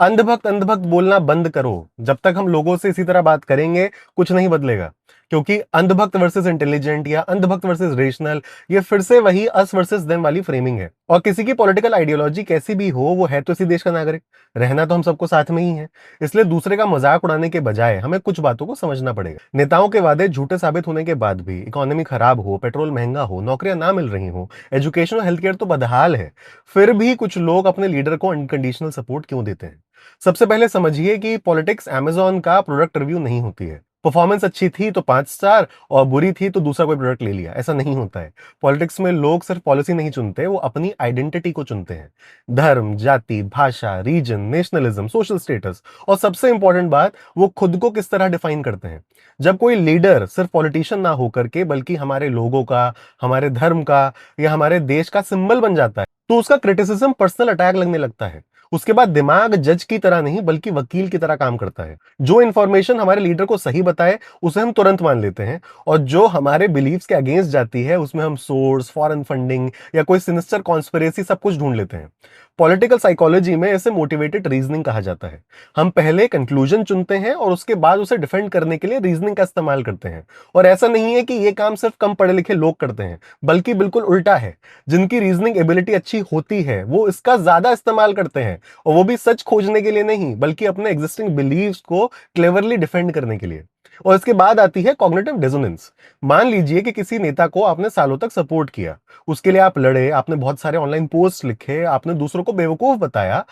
अंधभक्त अंधभक्त बोलना बंद करो। जब तक हम लोगों से इसी तरह बात करेंगे, कुछ नहीं बदलेगा। क्योंकि अंधभक्त वर्सेस इंटेलिजेंट या अंधभक्त वर्सेस रेशनल, ये फिर से वही अस वर्सेस देम वाली फ्रेमिंग है। और किसी की पॉलिटिकल आइडियोलॉजी कैसी भी हो, वो है तो इसी देश का नागरिक। रहना तो हम सबको साथ में ही है। इसलिए दूसरे का मजाक उड़ाने के बजाय हमें कुछ बातों को समझना पड़ेगा। नेताओं के वादे झूठे साबित होने के बाद भी इकोनॉमी खराब हो, पेट्रोल महंगा हो, नौकरियां ना मिल रही हो, एजुकेशन और हेल्थ केयर तो बदहाल है, फिर भी कुछ लोग अपने लीडर को अनकंडीशनल सपोर्ट क्यों देते हैं? सबसे पहले समझिए कि पॉलिटिक्स अमेज़न का प्रोडक्ट रिव्यू नहीं होती है। परफॉर्मेंस अच्छी थी तो 5 स्टार और बुरी थी तो दूसरा कोई प्रोडक्ट ले लिया, ऐसा नहीं होता है। पॉलिटिक्स में लोग सिर्फ पॉलिसी नहीं चुनते, वो अपनी आइडेंटिटी को चुनते हैं। धर्म, जाति, भाषा, रीजन, नेशनलिज्म, सोशल स्टेटस और सबसे इंपॉर्टेंट बात, वो खुद को किस तरह डिफाइन करते हैं। जब कोई लीडर सिर्फ पॉलिटिशियन ना होकर के बल्कि हमारे लोगों का, हमारे धर्म का या हमारे देश का सिंबल बन जाता है, तो उसका क्रिटिसिज्म पर्सनल अटैक लगने लगता है। उसके बाद दिमाग जज की तरह नहीं बल्कि वकील की तरह काम करता है। जो इन्फॉर्मेशन हमारे लीडर को सही बताए, उसे हम तुरंत मान लेते हैं, और जो हमारे बिलीव्स के अगेंस्ट जाती है, उसमें हम सोर्स, फॉरेन फंडिंग या कोई सिनिस्टर कॉन्स्पिरेसी सब कुछ ढूंढ लेते हैं। पॉलिटिकल साइकोलॉजी में इसे मोटिवेटेड रीजनिंग कहा जाता है। हम पहले कंक्लूजन चुनते हैं और उसके बाद उसे डिफेंड करने के लिए रीजनिंग का इस्तेमाल करते हैं। और ऐसा नहीं है कि यह काम सिर्फ कम पढ़े लिखे लोग करते हैं, बल्कि बिल्कुल उल्टा है। जिनकी रीजनिंग एबिलिटी अच्छी होती है, वो इसका ज्यादा इस्तेमाल करते हैं, और वो भी सच खोजने के लिए नहीं बल्कि अपने एग्जिस्टिंग बिलीव्स को क्लेवरली डिफेंड करने के लिए। और इसके बाद आती है कॉग्निटिव डिसोनेंस। मान लीजिए कि किसी नेता को आपने सालों तक सपोर्ट किया, उसके लिए आप लड़े, आपने बहुत सारे ऑनलाइन पोस्ट लिखे, आपने दूसरों को बेवकूफ बताया।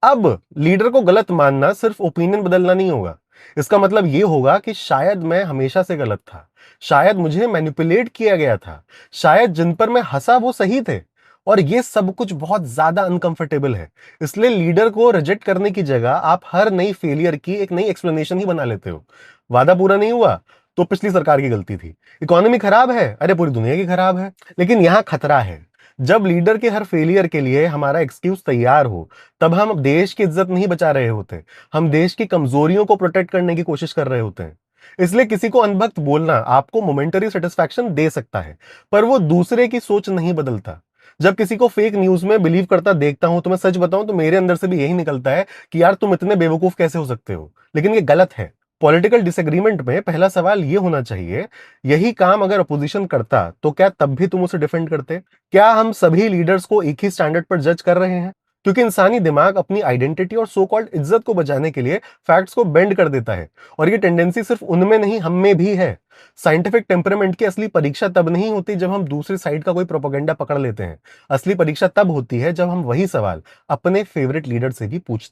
अब लीडर को गलत मानना सिर्फ ओपिनियन बदलना नहीं होगा। इसका मतलब यह होगा कि शायद मैं हमेशा से गलत था, शायद मुझे मैनिपुलेट किया गया था, शायद जिन पर मैं हंसा वो सही थे। और ये सब कुछ बहुत ज्यादा अनकंफर्टेबल है। इसलिए लीडर को रिजेक्ट करने की जगह आप हर नई फेलियर की एक नई एक्सप्लेनेशन ही बना लेते हो। वादा पूरा नहीं हुआ तो पिछली सरकार की गलती थी, इकोनॉमी खराब है, अरे पूरी दुनिया की खराब है। लेकिन यहां खतरा है, जब लीडर के हर फेलियर के लिए हमारा एक्सक्यूज तैयार हो, तब हम देश की इज्जत नहीं बचा रहे होते, हम देश की कमजोरियों को प्रोटेक्ट करने की कोशिश कर रहे होते हैं। इसलिए किसी को अनभक्त बोलना आपको मोमेंटरी सेटिस्फैक्शन दे सकता है, पर वो दूसरे की सोच नहीं बदलता। जब किसी को फेक न्यूज में बिलीव करता देखता हूं, तो मैं सच बताऊं तो मेरे अंदर से भी यही निकलता है कि यार तुम इतने बेवकूफ कैसे हो सकते हो। लेकिन ये गलत है। पॉलिटिकल डिसएग्रीमेंट में पहला सवाल यह होना चाहिए, यही काम अगर अपोजिशन करता तो क्या तब भी तुम उसे डिफेंड करते? क्या हम सभी लीडर्स को एक ही स्टैंडर्ड पर जज कर रहे हैं? क्योंकि इंसानी दिमाग अपनी आइडेंटिटी और सो कॉल्ड इज्जत को बचाने के लिए फैक्ट्स को बेंड कर देता है। और ये टेंडेंसी सिर्फ उनमें नहीं, हम में भी है। साइंटिफिक टेम्परामेंट की असली परीक्षा तब नहीं होती जब हम दूसरी साइड का कोई प्रोपेगेंडा पकड़ लेते हैं। असली परीक्षा तब होती है जब हम वही सवाल अपने फेवरेट लीडर से भी पूछते हैं।